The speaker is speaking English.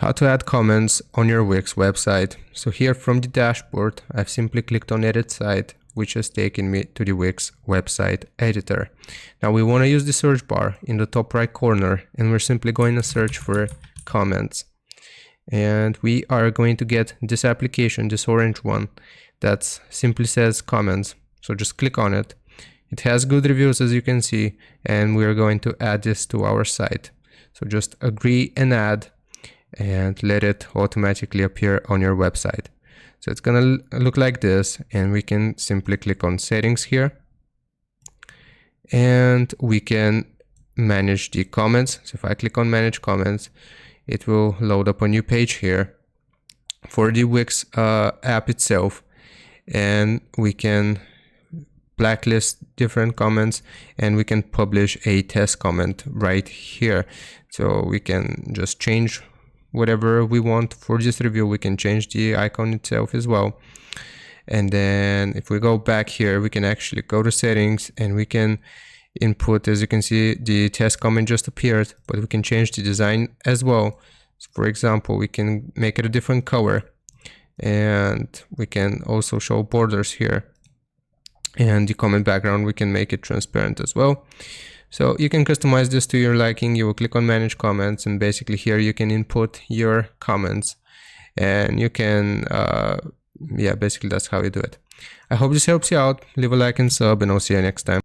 how to add comments on your Wix website. So here from the dashboard, I've simply clicked on Edit Site, which has taken me to the Wix website editor. Now we want to use the search bar in the top right corner, and we're simply going to search for comments. And we are going to get this application, this orange one, that simply says comments. So just click on it. It has good reviews, as you can see, and we are going to add this to our site. So just agree and add, and let it automatically appear on your website. So it's gonna look like this, and we can simply click on settings here, and we can manage the comments. So if I click on manage comments, it will load up a new page here for the Wix app itself, and we can blacklist different comments, and we can publish a test comment right here. So we can just change whatever we want for this review. We can change the icon itself as well. And then if we go back here, we can actually go to settings, and we can input, as you can see, the test comment just appeared, but we can change the design as well. So for example, we can make it a different color, and we can also show borders here, and the comment background, we can make it transparent as well. So you can customize this to your liking. You will click on manage comments, and basically here you can input your comments, and you can yeah, basically that's how you do it. I hope this helps you out. Leave a like and sub, and I'll see you next time.